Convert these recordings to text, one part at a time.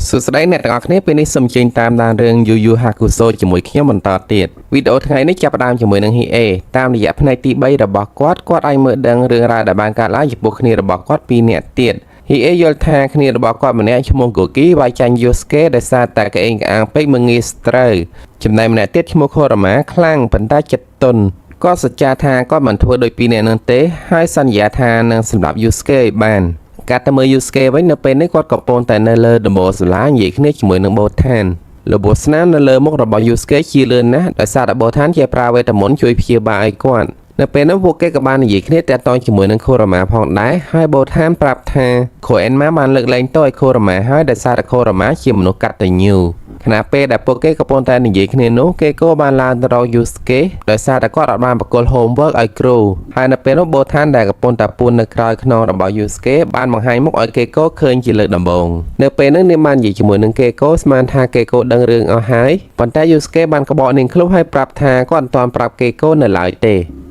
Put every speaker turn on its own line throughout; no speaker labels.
สุดท้ายเนี่ยต่างกันนี้เป็นนิสมจินตามดานเรื่องยูฮากุโซจมูกเขี้ยวมันต่อติดวิดีโอทั้งนี้จับตามจมูกหนึ่งฮีเอตามระยะภายในตีใบระบอกกอดไอเมื่อดังเรื่องราวดับบานการล้างจิบุกนี่ระบอกกอดปีเนี่ยติดฮีเอยลทางนี่ระบอกกอดมันเนี่ยชั่วโมงกุกี้ไว้จันยูสเกตได้ซาแต่ก็เองอ่างเป็กมึงอีสเตอร์จำนายมันเนี่ยติดชั่วโมงโครมาคลั่งปันได้จัดตนก็สัจจาทางก็มันทั่วโดยปีเนี่ยนันเตให้สัญญาทางนังสำหรับยูสเกตบ้านการทำมือยูสเกไว้ในเป็นในกอดกับปนแต่ในเลอดโบสล้างหยิกเนี่ยจมือหนึ่งโบแทนระบบสนามในเลอมกระบอกยูสเกชีเลือนนะแต่ซาดโบแทนเจปราเวทมนต์ช่วยเพียบายก่อนในเป็นน้ำพวกแกกับบานหยิกเนี่ยแต่ตอนจมือหนึ่งโครมาพองได้ให้โบแทนปรับทางโคเอ็นมามันเลิกแรงต้อยโครมาให้แต่ซาดโครมาชิมนุกัดแต่ยูขณะเปแต่พวกแกกับปนแต่หยิกเนี่ยนู้เกโกบานลานเรายูสเกแต่ซาดก็รับบานประกอบโฮมเวิร์กไอครูให้ในเป็นน้ำโบแทนแต่กับปนแต่ปูนในครายขนอระบอกยูสเกบานบางไฮมุกไอเกโกเคยจีเลิกดำบงในเป็นนั้นเนี่ยมันหยิกจมือหนึ่งเกโกสมันทาเกโกดังเรื่องเอาหายปันแต่ยูสเกบานกระบอกหนึ่งคลุกให้ปรับทางก่อนตอนปรับเกโกในหลายเต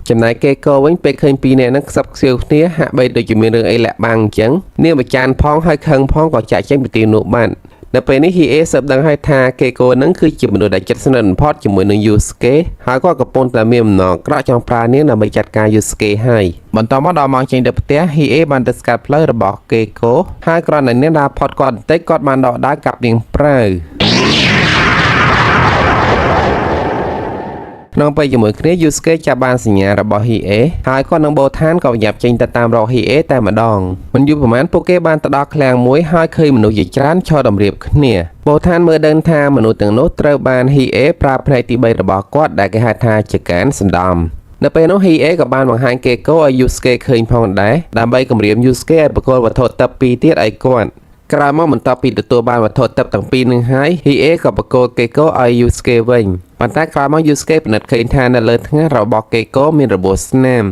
จำนายเกโกวิ่งไปเคยปีเนี่ยนักสับเซียวนี้หาใบโดยจะมีเรื่องไอแหละบางจังเนี่ยมาจานพ้องให้เคิงพ้องก่อจ่ายเช่นปฏิโนบันในปีนี้ฮีเอสับดังให้ทาเกโกนั้นคือจุดมันโดยได้จัดสนันพอดจุดมือหนึ่งยูสเกหาก็กระปนแต่เมียมหนอกระจองปลาเนี่ยนำไปจัดการยูสเกให้บรรทอมาดอมองเชิงเดปเตะฮีเอบันเดสกัดเพลย์ระบอกเกโกให้กรณีเนี่ยดาพอดก่อนเต็กกอดมันดอกได้กับเนียงเปล่าน้องไปจมูกนี้ยูสเกจะบานสัญญาระบอกฮีเอหายก็น้องโบทานก็หยับจิงแต่ตามรอฮีเอแต่มาดองมันอยู่ประมาณโปเกบานตะดอกแคลงมวยหายเคยมนุษย์หยิบร้านชอดำเรียบเนี่ยโบทานเมื่อเดินทางมนุษย์ถึงโนตรบานฮีเอปราบในตีใบระบอกกอดได้แก่หาทาจักการสันดอมในเป็นน้องฮีเอกับบานบางฮันเกโกยูสเกเคยพองได้ดามใบกำเรียมยูสเกประกอบวัตถุตับปีเตียไอก้อนกลายมาเหมือนต่อปีตัวบานวัตถุตับตั้งปีหนึ่งหายฮีเอกับประกอบเกโกไอยูสเกเวงปัญหากลายมายูสเกปนัดเคยทานในเลือดทั้งเราบอกเกโกมีระบบสแนม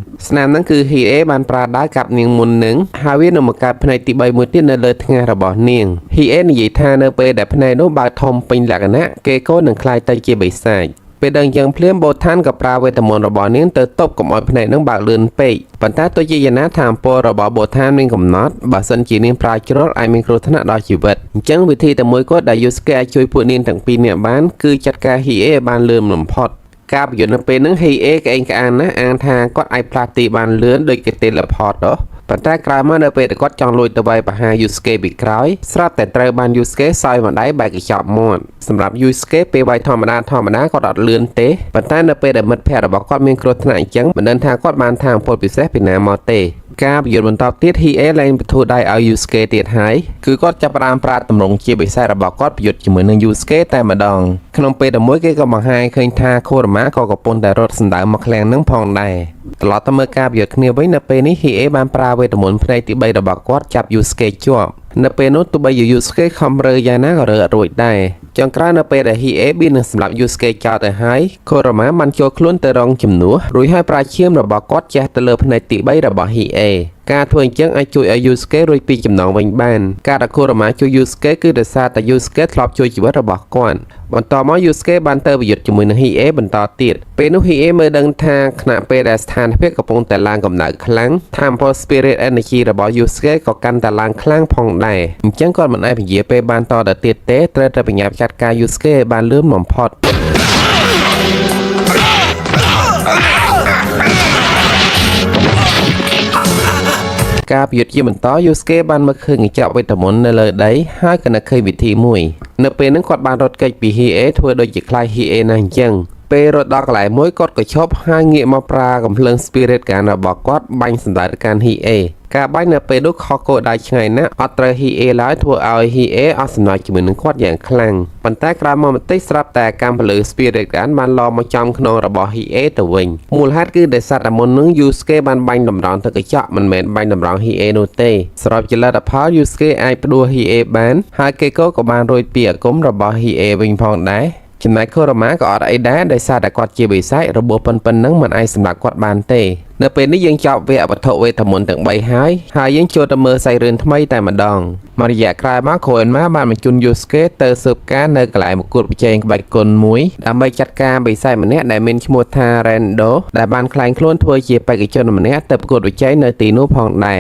นั่นคือฮีเอบานปลาได้กับเนียงมุนหนึ่งฮาวินอมการภายในตีใบมือที่ในเลือดทั้งเราบอกเนียงฮีเอในยีทานในเปย์แต่ภายในโนบาทอมเป็นหลักนะเกโกหนึ่งคลายไตเจียใบไซเป็นดังยังเพลี้ยมโบท่านกับปลาเวทมนต์ระบอเนี้ยเติร์ตบกับอ้อยภายในน้องบากเลือนเปย์ปัญหาตัวยีนะทางโประบอโบท่านมีกับน็อตบาสันจีนินปลาจรดไอมิโครธนาดอชีวิตจังวิธีแต่มวยก็ได้ยูสเกช่วยผู้นินตั้งปีเนี่ยบ้านคือจัดการฮีเอบานเลือนหล่มพอดกาบอยู่ในเป็นนังฮีเอเองกับอันนะอันทางก็ไอพลาตีบานเลือนโดยเกตเตลพอดเหรอปัจจัยกลายมาในเป็นก็จังลุยตะไบปะหายูสเกบิกร้อยสลับแต่เตยบานยูสเกซอยมาได้ใบกระจอบมอนสำหรับยูสเกไปไวธรรมดาก็ดอดเลือนเตะปัจจัยในเป็นแต่มัดแพร่บอกก็มีโครธนาจังมันเดินทางก็บานทางโพลปิเซปินามอเตกาบอยู่บนตอบเตี้ยฮีเอแรงไปทูได้เอายูสเกเตียหายคือก็จะปรามปราตำรงเจียบไปใส่ระบอกก็ประโยชน์เหมือนในยูสเกแต่มาดองขนมเปย์แต่มวยเกก็มาให้เคยทาโครมาก็กับปนแต่รถสันดามาแคลงนั่งพองได้ตลอดตั้งเมื่อกาบหยดเนี่ยไว้ในเปนี้ฮีเอบานปราเวทมนต์ภายในตีใบระบอกก็จับยูสเกจวบในเปนุตัวใบยูสเกคอมเรยานะก็เรือรวยได้จังกล้าในเปแต่ฮีเอบินสำหรับยูสเกจาวแต่หายโครมามันโจคลุ้นแต่รองจำหนัวรวยให้ปลาเชื่อมระบอกก็จะตะเลิภายในตีใบระบอกฮีเอการทวนจังไอจุยอายุสเกรวยปีจำนองวันบ้านการตะโครมาจุยยูสเกคือเดซาแต่ยูสเกทลอบจุยจีวัตระบอกก่อนบนต่อมายูสเกบันเตอร์ประโยชน์จมือในฮีเอบนต่อติดเป็นนุฮีเอเมื่อเดินทางขณะเป็นสถานเพื่อกระปงแต่ลางกำเนิดครั้งทำพอสปิริตเอเนจีระบอกยูสเกก่อกันแต่ลางครั้งพองได้จังก่อนมันไอเป็นเยี่ยไปบันต่อแต่ติดเตะเตอร์เป็นหยาบจัดการยูสเกบันเลื่อมหม่อมพอดกาบหยุดยืมต่อยูสเกบันเมื่อคืนเจาะไปตะมนในเลยได้ให้กันเคยวิธีมวยในเป็นนั้นกอดบานรถเกจปีฮีเอทัวโดยจิคลายฮีเอนั่งจังเปรถดอกหลายมวยกอดก็ชอบให้เงียมาปลากับเพลิงสปิริตการระบอกกอดบังสันดาลการฮีเอกาบันในเป็นลูกคอโกได้ไงนะอัตราฮีเอหลายทัวเอาฮีเอเอาสนอยจมือหนึ่งกอดอย่างคลั่งปันแต่กลายมาติสรับแต่การผลิตสปิริตการมันรอมาจอมขนมระบอกฮีเอตัวเองมูลเหตุคือเดซัตมนนึงยูสเกบันบังดำร้อนตะกเจาะมันเหม็นบังดำร้อนฮีเอโนเต้สำหรับจิลาดพาวยูสเกไอปดัวฮีเอบันฮาเกโกกับบานโรยเปียกก้มระบอกฮีเอวิงพองได้จำนายโครมาก็อดไอแดนได้ซาแต่กอดเจียบใส่ระบบปันนั่งมันไอสำหรับกอดบานเต้ในเป็นนี้ยังเจาะเวอปัทเวทมนต์ถึงใบหายยังโจตเมอใส่เรือนทำไมแต่มาดองมาริยากลายมาโขนมาบานมันจุนยูสเกเตอร์สืบการในกลายมากุดไปเจงใบกลมุ้ยดำใบจัดการใบใส่มันเนี้ยได้เมนชโมทาเรนโดได้บานคลายคล้วนทัวเจียไปกิจนมันเนี้ยเติบกุดไปเจงในตีนูพองได้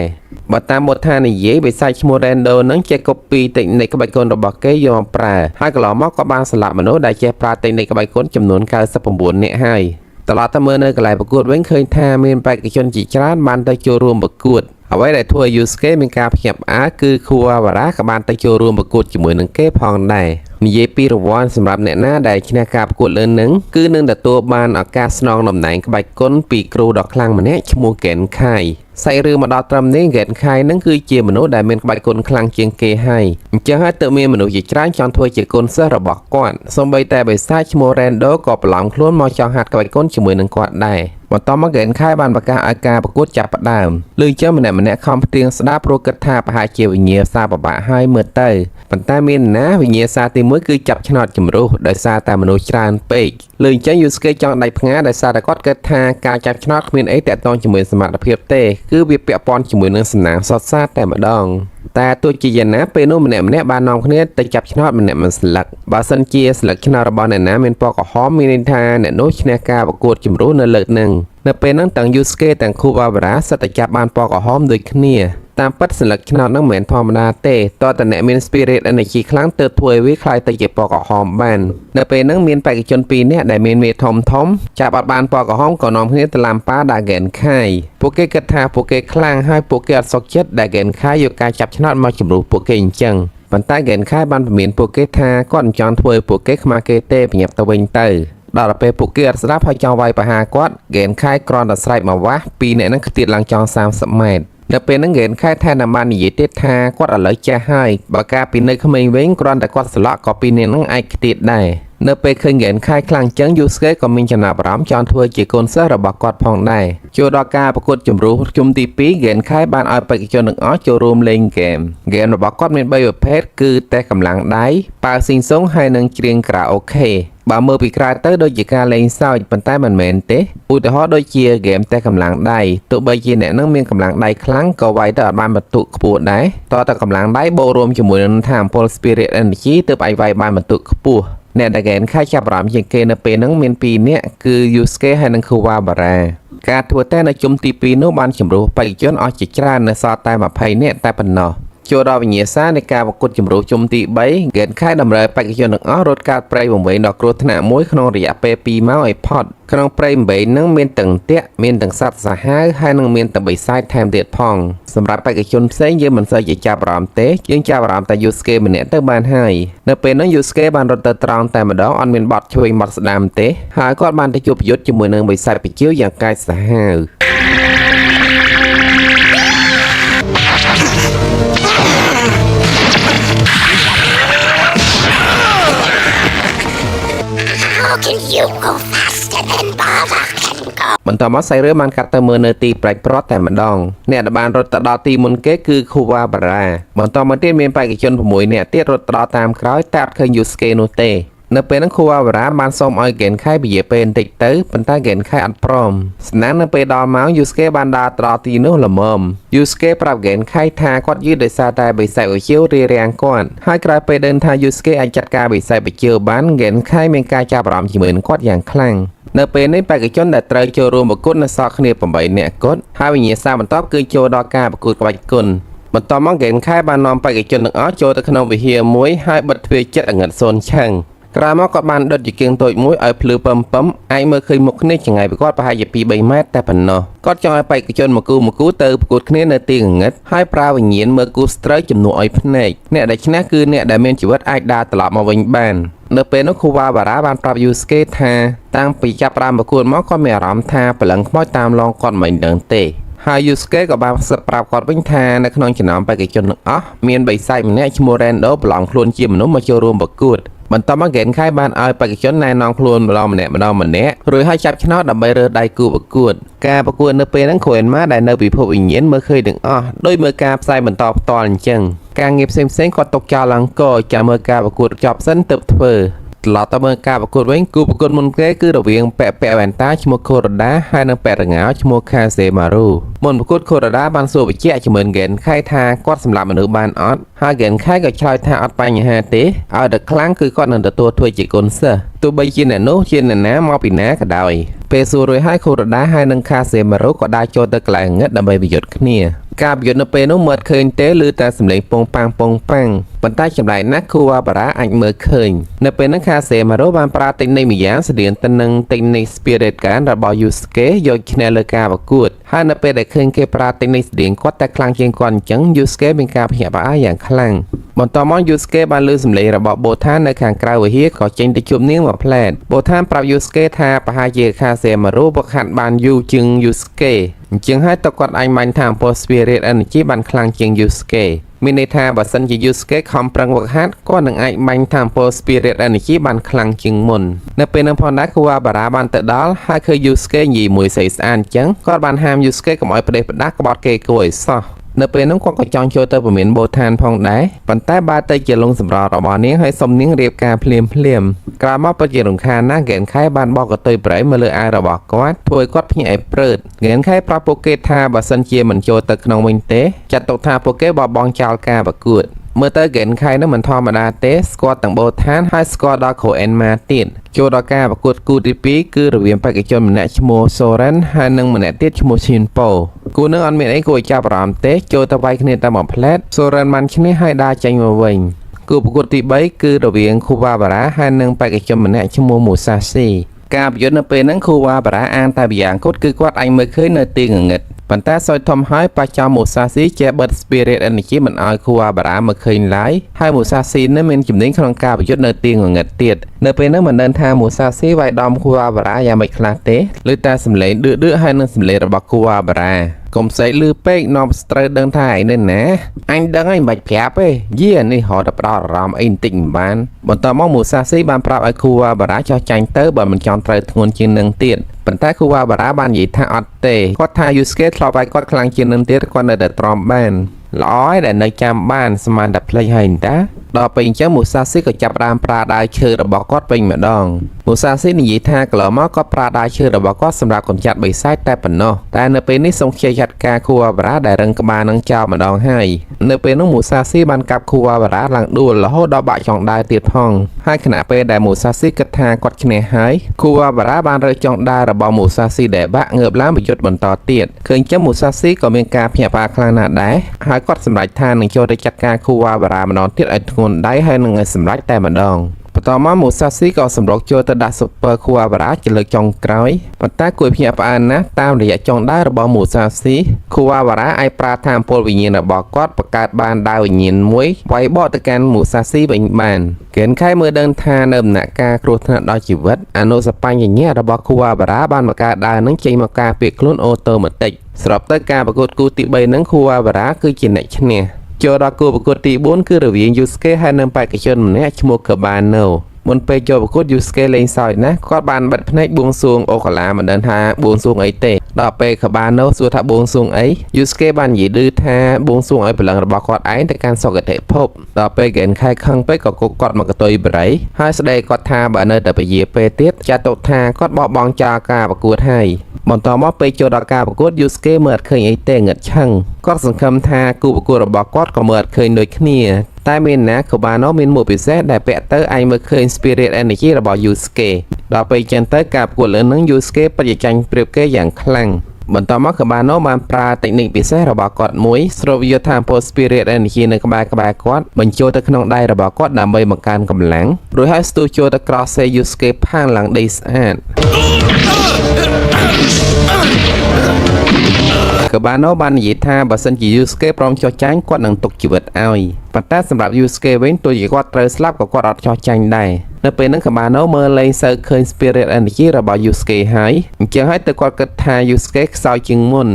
បើតាមបទថានិយាយបិសាចឈ្មោះ Rando នឹងចេះ copy តិចនៃក្បាច់គុណរបស់គេយកមកប្រើហើយកន្លងមកក៏បានស្លាប់មនុស្សដែលចេះប្រើតិចនៃក្បាច់គុណចំនួន99នាក់ហើយត្រឡប់ទៅមើលនៅកន្លែងប្រកួតវិញឃើញថាមានបេក្ខជនជាច្រើនបានទៅចូលរួមប្រកួតអ្វីដែលធ្វើឲ្យ Yusuke មានការភ្ញាក់ផ្អើលគឺ Kuwabara ក៏បានទៅចូលរួមប្រកួតជាមួយនឹងគេផងដែរនិយាយពីរង្វាន់សម្រាប់អ្នកណាដែលឈ្នះការប្រកួតលើនឹងគឺនឹងទទួលបានឱកាសស្នងតំណែងក្បាច់គុណពីគ្រូដ៏ខ្លាំងម្នាក់ឈ្មោះ Genkai សាច់រឿងមកដល់ត្រឹមនេះ Genkai នឹងគឺជាមនុស្សដែលមានក្បាច់គុណខ្លាំងជាងគេហើយអញ្ចឹងហើយទើបមានមនុស្សជាច្រើនចង់ធ្វើជាគុណសិស្សរបស់គាត់សូម្បីតែបិសាចឈ្មោះ Rando ក៏ប្រឡំខ្លួនមកចង់ហាត់ក្បាច់គុណជាមួយនឹងគាត់ដែរបន្តមក Genkai បានប្រកាសឲ្យការប្រកួតចាប់ផ្ដើមលើចឹងម្នាក់ខំផ្ទៀងស្ដាប់ព្រោះគិតថាប្រហែលជាវិញ្ញាសាពិបាកហើយមើលទៅប៉ុន្តែមានណាវិញ្ញាសាទី1គឺចាប់ឆ្នោតជំរុះដោយសារតែមនុស្សច្រើនពេកលើអញ្ចឹង Yusuke ចង់ដាច់ផ្ងាដោយសារតែគាត់គិតថាការចាប់ឆ្នោតគ្មានអីតាក់ទងជាមួយសមត្ថភាពទេគឺវាពាក់ព័ន្ធជាមួយនឹងសំណាងសុទ្ធសាធតែម្ដងតែទោះជាយ៉ាងណាពេលនោះម្នាក់បាននាំគ្នាទៅចាប់ឆ្នោតម្នាក់មិនស្លឹកបើសិនជាស្លឹកឆ្នោតរបស់អ្នកណាមានពណ៌ក្រហមមានន័យថាអ្នកនោះឈ្នះការប្រកួតជំរុះនៅលើកនឹងនៅពេលហ្នឹងទាំង Yusuke ទាំង Kuwabara សិតតែចាប់បានពណ៌ក្រហមដូចគ្នាតាមពិតស្លឹកឆ្នោតហ្នឹងមិនមែនធម្មតាទេតើតើអ្នកមាន Spirit Energy ខ្លាំងទើបធ្វើឲ្យវាคล้ายទៅជាពណ៌ក្រហមបាននៅពេលហ្នឹងមានបេក្ខជន2នាក់ដែលមានមេធំចាប់អត់បានពណ៌ក្រហមក៏នាំគ្នាទៅឡាំប៉ាដាក់ Genkai ពួកគេគិតថាពួកគេខ្លាំងហើយពួកគេអត់សុខចិត្តដែល Genkai យកការចាប់ឆ្នោតមកជំរុះពួកគេអញ្ចឹងប៉ុន្តែ Genkai បានពមៀនពួកគេថាគាត់មិនចង់ធ្វើឲ្យពួកគេខ្មាស់គេទេប្រញាប់ទៅវិញទៅដល់ពេលពួកគេអត់ស្ដាប់ហើយចង់វាយប្រហារគាត់ Genkai គ្រាន់តែស្រែកមកវាស់ពីរអ្នកហ្នឹងខ្ទាតឡើងចង់30ម៉ែត្រនៅពេលហ្នឹង Genkai ថែមតាមបាននិយាយទៀតថាគាត់ឥឡូវចាស់ហើយបើការពីនៅក្មេងវិញគ្រាន់តែគាត់ស្លាក់ក៏ពីរនាក់ហ្នឹងអាចខ្ទាតដែរនៅពេលឃើញ Genkai ខ្លាំងចឹង Yusuke ក៏មានចំណាប់អារម្មណ៍ចង់ធ្វើជាកូនសិស្សរបស់គាត់ផងដែរចូលដល់ការប្រកួតជំរុះជុំទី2 Genkai បានឲ្យបេក្ខជនទាំងអស់ចូលរួមលេងហ្គេមរបស់គាត់មាន3ប្រភេទគឺតេស្តកម្លាំងដៃប៉ាវស៊ីងសុងហើយនិងច្រៀងខារ៉ាអូខេបើមើលពីក្រៅទៅដូចជាការលេងសើចប៉ុន្តែមិនមែនទេឧទាហរណ៍ដូចជាហ្គេមតេស្តកម្លាំងដៃទោះបីជាអ្នកនឹងមានកម្លាំងដៃខ្លាំងក៏វាយទៅអត់បានបន្ទុកខ្ពស់ដែរតើតើកម្លាំងដៃបូករួមជាមួយនឹងថាមពល Spirit Energy ទើបអាចវាយបានបន្ទុកខ្ពស់អ្នកដែល Genkai ចាប់អារម្មណ៍ជាងគេនៅពេលហ្នឹងមាន2នាក់គឺ Yusuke ហើយនិង Kuwabara ការធ្វើតេស្តនៅជុំទី2នោះបានជំរុះបេក្ខជនអស់ជាច្រើននៅសល់តែ20នាក់តែប៉ុណ្ណោះចូលដល់វិញ្ញាសានៃការប្រកួតជំរុះជុំទី3 Genkai តម្រូវបេក្ខជនទាំងអស់រត់កាត់ព្រៃបំវែងដល់គ្រោះថ្នាក់មួយក្នុងរយៈពេល2ម៉ោងឲ្យផុតក្នុងព្រៃបំវែងហ្នឹងមានទាំងទាក់មានទាំងសត្វសាហាវហើយនឹងមានទាំងបិសាចថែមទៀតផងសម្រាប់បេក្ខជនផ្សេងយើងមិនសូវជាចាប់អារម្មណ៍ទេយើងចាប់អារម្មណ៍តែ Yusuke ម្នាក់ទៅបានហើយនៅពេលហ្នឹង Yusuke បានរត់ទៅត្រង់តែម្ដងអត់មានបត់ឆ្វេងបត់ស្ដាំទេហើយគាត់បានទៅជួបប្រយុទ្ធជាមួយនឹងបិសាចបជាវយ៉ាងកាចសាហាវបន្តមកសាច់រឿងបានកាត់ទៅមើលនៅទីប្រែកប្រត់តែម្ដងអ្នកដែលបានរត់ទៅដល់ទីមុនគេគឺ Kuwabara បន្តមកទៀតមានបេក្ខជន6នាក់ទៀតរត់ដល់តាមក្រោយតែអត់ឃើញ Yusuke នោះទេនៅពេលហ្នឹង Kuwabara បានសុំឲ្យ Genkai ពជាពេលបន្តិចទៅប៉ុន្តែ Genkai អត់ព្រមស្នានៅពេលដល់ម៉ោង Yusuke បានដើរទៅដល់ទីនោះល្មម Yusuke ប្រាប់ Genkai ថាគាត់យឺតដោយសារតែបិសាចបជាវរារាំងគាត់ហើយក្រោយពេលដឹងថា Yusuke អាចចាត់ការបិសាចបជាវបាន Genkai មានការចាប់អារម្មណ៍ជាមួយនឹងគាត់យ៉ាងខ្លាំងនៅពេលនេះបេក្ខជនដែលត្រូវចូលរួមប្រកួតនៅសល់គ្នា8នាក់គត់ហើយវិញ្ញាសាបន្ទាប់គឺចូលដល់ការប្រកួតក្បាច់គុណបន្តមក Genkai បាននាំបេក្ខជនទាំងអស់ចូលទៅក្នុងវិហារមួយហើយបិទទ្វារចិត្តអង្កត់សូនឆឹងក្រោយមកគាត់បានដុតជាគៀងតូចមួយឲ្យភ្លឺពឹមអាចមើលឃើញមុខគ្នាចម្ងាយពីគាត់ប្រហែលជា2-3ម៉ែត្រតែប៉ុណ្ណោះគាត់ចង់ឲ្យបេក្ខជនមកគូទៅប្រកួតគ្នានៅទីងងឹតហើយប្រើវិញ្ញាណមើលគូស្ត្រូវជំនួសឲ្យភ្នែកអ្នកដែលឈ្នះគឺអ្នកដែលមានជីវិតអាចដើរត្រឡប់មកវិញបាននៅពេលនោះ Kuwabara បានប្រាប់ Yusuke ថាតាំងពីចាប់ផ្ដើមប្រកួតមកគាត់មានអារម្មណ៍ថាព្រលឹងខ្មោចតាមឡងគាត់មិនដឹងទេហើយ Yusuke ក៏បានប្រាប់គាត់វិញថានៅក្នុងចំណោមបេក្ខជនទាំងអស់មានបិសាចម្នាក់ឈ្មោះ Rando ប្រឡងខ្លួនជាមនុស្សមកចូលរួមប្រកួតបន្តមក Genkai បានឲ្យបេក្ខជនណែនាំខ្លួនម្ដងម្នាក់រួចហើយចាប់ឆ្នោតដើម្បីរើសដៃគូប្រកួតការប្រកួតនៅពេលហ្នឹងគ្រូអេនម៉ាដែលនៅពិភពវិញ្ញាណមើលឃើញទាំងអស់ដោយមើលការផ្សាយបន្តផ្ទាល់អញ្ចឹងការងារផ្សេងៗគាត់ຕົកចោលឡើងក៏ចាំមើលការប្រកួតចប់សិនទើបធ្វើត្រឡប់ទៅមើលការប្រកួតវិញគូប្រកួតមុនគេគឺរវាងពាក់វ៉ែនតាឈ្មោះ Kuroda ហើយនិងពាក់រងាវឈ្មោះ Kazemaru មុនប្រកួត Kuroda បានសួរបញ្ជាក់ជាមួយ Genkai ថាគាត់សម្លាប់មនុស្សបានអត់ហើយ Genkai ក៏ឆ្លើយថាអត់បញ្ហាទេឲ្យតែខ្លាំងគឺគាត់នឹងទទួលធ្វើជាកូនសិស្សទោះបីជាអ្នកនោះជាអ្នកណាមកពីណាក៏ដោយពេលសួររួចហើយ Kuroda ហើយនិង Kazemaru ក៏ដើរចូលទៅកន្លែងងឹតដើម្បីប្រយុទ្ធគ្នា ការប្រយុទ្ធនៅពេលនោះមើលឃើញទេឬតែសម្លេងពងប៉ាំងប៉ុន្តែចម្លែកណាស់គូវ៉ាបារ៉ាអាចមើលឃើញនៅពេលហ្នឹងខាសេម៉ារ៉ូបានប្រើតិចនិកម្យ៉ាងស្តៀងទៅនឹងតិចនិក Spirit Gun របស់យូស្កេយកឈ្នះលើការប្រកួតហើយនៅពេលដែលឃើញគេប្រើតិចនិកស្តៀងគាត់តែខ្លាំងជាងគាត់អញ្ចឹងយូស្កេមានការភ្ញាក់ផ្អើលយ៉ាងខ្លាំងបន្ទាប់មកយូស្កេបានលើសម្លេងរបស់បូថាននៅខាងក្រៅវិហារក៏ចេញទៅជួបនាងមួយផ្លែតបូថានប្រាប់យូស្កេថាប្រហែលជាខាសេម៉ារ៉ូប្រខាត់បានយូរជាងយូស្កេអញ្ចឹងហើយតើគាត់អាចមាញ់ថាអំពើ Spirit Energy បានខ្លាំងជាងយូស្កេមានន័យថាបើសិនជាយូស្កេខំប្រឹងវឹកហាត់គាត់នឹងអាចបាញ់ថាអំពើ Spirit Energy បានខ្លាំងជាងមុននៅពេលនោះផងដែរគូវ៉ាបារ៉ាបានទៅដល់ហើយឃើញយូស្កេនិយាយមួយស្អីស្អាតអញ្ចឹងគាត់បានហាមយូស្កេកុំឲ្យផ្ដេសផ្ដាស់ក្បត់គេគួរឲ្យសោះនៅពេលនោះគាត់ក៏ចង់ចូលទៅពមៀនបូថានផងដែរប៉ុន្តែបើទៅជាលងសម្រល់របស់នាងហើយសុំនាងរៀបការភ្លាមក្រោយមកពិតជារំខានណាស់ហ្គេនខៃបានបោកកតុយប្រៃមកលើអាវរបស់គាត់ធ្វើឲ្យគាត់ភ្ញាក់ឲ្យព្រឺតហ្គេនខៃប្រាប់ពួកគេថាបើសិនជាមិនចូលទៅក្នុងវិញទេចាត់ទុកថាពួកគេបោះបង់ចោលការប្រកួតមើលទៅហ្គេនខៃនោះមិនធម្មតាទេស្គាល់ទាំងបូថានហើយស្គាល់ដល់គ្រូអេនម៉ាទៀតចូលដល់ការប្រកួតគូទី2គឺរវាងបេក្ខជនម្នាក់ឈ្មោះសូរ៉ាន់ហើយនិងម្នាក់ទៀតឈ្មោះឈីនប៉ូគូនឹងអត់មានអីគួរឲ្យចាប់អារម្មណ៍ទេចូលទៅវាយគ្នាតែមួយផ្លែតសូរ៉ាន់បានឈ្នះហើយដើរចេញមកវិញគូប្រកួតទី3គឺរវាងគូវ៉ាបារ៉ាហើយនិងបេក្ខជនម្នាក់ឈ្មោះមូសាស៊ីការប្រយុទ្ធនៅពេលហ្នឹងគូវ៉ាបារ៉ាអានតែម្យ៉ាងគត់គឺគាត់អាចមើលឃើញនៅទីងងឹតប៉ុន្តែសោយធំហើយប៉ះចំមូសាស៊ីចេះបិទ Spirit Energy មិនឲ្យគូវ៉ាបារ៉ាមកឃើញឡើយហើយមូសាស៊ីនេះមានជំនាញក្នុងការប្រយុទ្ធនៅទីងងឹតទៀតនៅពេលហ្នឹងមិនដឹងថាមូសាស៊ីវាយដំគូវ៉ាបារ៉ាយ៉ាងម៉េចខ្លះទេឬតែសម្លេងឌឺហើយនឹងសម្លេងរបស់គូវ៉ាបារ៉ាកុំសេកលឺពេកនាំស្ត្រូវដឹងថាឯនេះណាអញដឹងហើយមិនបាច់ប្រាប់ទេយីអានេះរត់តែផ្ដោតអារម្មណ៍អីបន្តិចមិនបានបន្ទាប់មកមូសាស៊ីបានប្រាប់ឲ្យគូវ៉ាបារ៉ាចោះចាញ់ទៅបើមិនចង់ត្រូវធ្ងន់ជាងនឹងទៀតប៉ុន្តែគូវ៉ាបារ៉ាបាននិយាយថាអត់ទេគាត់ថាយូស្កេធ្លាប់ឲ្យគាត់ខ្លាំងជាងនឹងទៀតគាត់នៅតែទ្រាំបានល្អហើយដែលនៅចាំបានស្មានតែផ្លេចហើយតាដល់ពេលអញ្ចឹងមូសាស៊ីក៏ចាប់ផ្ដើមប្រើដាវឈើរបស់គាត់វិញម្ដងមូសាស៊ីនិយាយថាកន្លងមកគាត់ប្រើដាវឈើរបស់គាត់សម្រាប់កម្ចាត់បិសាចតែប៉ុណ្ណោះតែនៅពេលនេះសូមខ្ជិលចាត់ការគូវ៉ាបារ៉ាដែលរឹងក្បាលនឹងចោលម្ដងហើយនៅពេលនោះមូសាស៊ីបានកាប់គូវ៉ាបារ៉ាឡើងដួលរហូតដល់បាក់ចុងដាវទៀតផងហើយខណៈពេលដែលមូសាស៊ីគិតថាគាត់ឈ្នះហើយគូវ៉ាបារ៉ាបានរើចចុងដាវរបស់មូសាស៊ីដែលបាក់ងើបឡើងប្រយុទ្ធបន្តទៀតឃើញចឹងមូសាស៊ីក៏មានការភ្ញាក់ផ្អើលខ្លាំងណាស់ដែរហើយគាត់សម្រេចថានឹងចូលទៅចាត់ការគូវ៉ាបារ៉ាម្ដងទៀតឲ្យធ្ងន់ដៃហើយនឹងឲ្យសម្រេចតែម្ដងបន្តមកមូសាស៊ីក៏សម្រុកចូលទៅដាក់ Super គូវ៉ាបារ៉ាជាលើកចុងក្រោយប៉ុន្តែគួរភ្ញាក់ផ្អើលណាស់តាមរយៈចុងដាវរបស់មូសាស៊ីគូវ៉ាបារ៉ាអាចប្រើថាមពលវិញ្ញាណរបស់គាត់បង្កើតបានដាវវិញ្ញាណមួយវាយបកទៅកាន់មូសាស៊ីវិញបានគិនខៃមើលដឹងថានៅដំណាក់កាលគ្រោះថ្នាក់ដល់ជីវិតអនុសបញ្ញញ្ញរបស់គូវ៉ាបារ៉ាបានបង្កើតដាវនឹងចេញមកការពារខ្លួនអូតូម៉ាទិកស្របទៅការប្រកួតគូទី3នឹងគូវ៉ាបារ៉ាគឺជាអ្នកឈ្នះចូលដល់គូប្រកួតទី4គឺរវាងយូស្កេហើយនិងបេក្ខជនម្នាក់ឈ្មោះកាបាណូមុនពេលចូលប្រកួតយូស្កេលេងសើចណាស់គាត់បានបិទភ្នែកបួងសួងអូកាឡាមិនដឹងថាបួងសួងអីទេដល់ពេលកាបាណូសួរថាបួងសួងអីយូស្កេបាននិយាយឌឺថាបួងសួងឲ្យព្រលឹងរបស់គាត់ឯងទៅកាន់សុគតិភពដល់ពេលហ្គេនខៃខឹងពេកក៏គុកគាត់មកកតុយបរិយហើយស្ដីគាត់ថាបើនៅតែពជាពេលទៀតចាត់ទុកថាគាត់បោះបង់ចោលការប្រកួតហើយបន្តមកពេលចូលដល់ការប្រកួតយូស្កេមើលអត់ឃើញអីទេងឹតឆឹងគាត់សង្ឃឹមថាគូប្រកួតរបស់គាត់ក៏មើលអត់ឃើញដូចគ្នាតែមានណាកូបាណូមានមួយពិសេសដែលពាក់ទៅអាចមើលឃើញ Spirit Energy របស់យូស្កេដល់ពេលចឹងទៅការប្រកួតលើនឹងយូស្កេបរិយាចាញ់ប្រៀបគេយ៉ាងខ្លាំងបន្តមកកូបាណូបានប្រើតិចនិកពិសេសរបស់គាត់មួយស្រូបយកថាមពល Spirit Energy នៅក្បែរគាត់បញ្ចូលទៅក្នុងដៃរបស់គាត់ដើម្បីបង្កើនកម្លាំងរួចហើយស្ទុះចូលទៅក្រោះសេយូស្កេផាងឡើងដីស្អាតកូបាណូបាននិយាយថាបើសិនជាយូស្កេព្រមចោះចាញ់គាត់នឹងទុកជីវិតឲ្យប៉ុន្តែសម្រាប់យូស្កេវិញទោះជាគាត់ត្រូវស្លាប់ក៏គាត់អត់ចោះចាញ់ដែរនៅពេលហ្នឹងកូបាណូមើលលេងសូវឃើញ Spirit Energy របស់យូស្កេហើយអញ្ចឹងហើយទៅគាត់គិតថាយូស្កេខ្សោយជាងមុន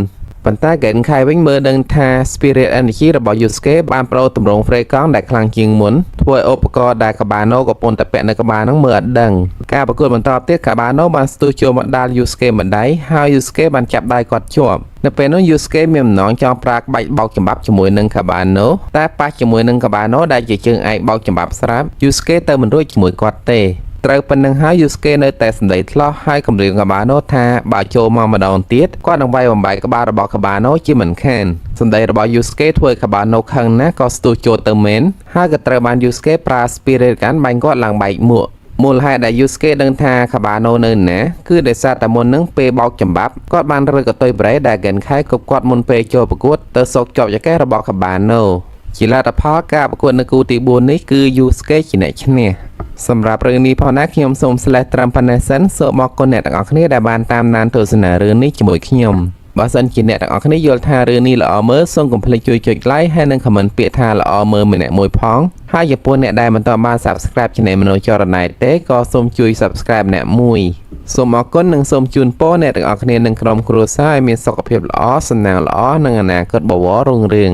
ប៉ុន្តែហ្គេនខៃវិញមើលដឹងថា Spirit Energy របស់យូស្កេបានប្រូទម្រង់ហ្វ្រេកង់ដែលខ្លាំងជាងមុនធ្វើឲ្យឧបករណ៍ដែលកូបាណូកំពុងតែពាក់នៅក្បាលហ្នឹងមើលអត់ដឹងការប្រកួតបន្តទៀតកូបាណូបានស្ទុះចូលមកដាល់យូស្កេម្ដាយហើយយូស្កេបានចាប់ដៃគាត់ជាប់នៅពេលនោះយូស្កេមានបំណងចង់ប្រើក្បាច់បោកចំបាប់ជាមួយនឹងកូបាណូតែប៉ះជាមួយនឹងកូបាណូដែលជាជើងឯកបោកចំបាប់ស្រាប់យូស្កេទៅមិនរួចជាមួយគាត់ទេត្រូវប៉ុណ្្នឹងហើយយូស្កេនៅតែសម្ដីថ្លោះហើយគម្រាមកូបាណូថាបើចូលមកម្ដងទៀតគាត់នឹងវាយបំបែកក្បាលរបស់កូបាណូជាមិនខានសម្ដីរបស់យូស្កេធ្វើឲ្យកូបាណូខឹងណាស់ក៏ស្ទុះចូលទៅមែនហើយក៏ត្រូវបានយូស្កេប្រើ Spirit Gun បាញ់គាត់ឡើងបែកមួក មូលហេតុដែល Yusuke ដឹងថា Kabano នៅណាគឺដោយសារតែមុននឹងពេលបោកចំបាប់គាត់បានរើកតុយប្រេដែល Genkai គប់គាត់មុនពេលចូលប្រកួតទៅសោកជាប់ចកេះរបស់ Kabano ជាលទ្ធផលការប្រកួតនៅគូទី4នេះគឺ Yusuke ជាអ្នកឈ្នះសម្រាប់រឿងនេះផងណាខ្ញុំសូមស្លេះត្រឹមប៉ុណ្ណេះសិនសូមអរគុណអ្នកទាំងអស់គ្នាដែលបានតាមដានទស្សនារឿងនេះជាមួយខ្ញុំបើសិនជាអ្នកទាំងអស់គ្នាយល់ថារឿងនេះល្អមើលសូមកុំភ្លេចជួយចុច like ហើយនិង comment ពាក្យថាល្អមើលម្នាក់មួយផងហើយចំពោះអ្នកដែលមិនទាន់បាន subscribe ឆានែលមនុស្សចរណៃទេក៏សូមជួយ subscribe ម្នាក់មួយសូមអរគុណនិងសូមជូនពរអ្នកទាំងអស់គ្នានឹងក្រុមគ្រួសារឲ្យមានសុខភាពល្អសំណាងល្អនិងអនាគតបវររុងរឿង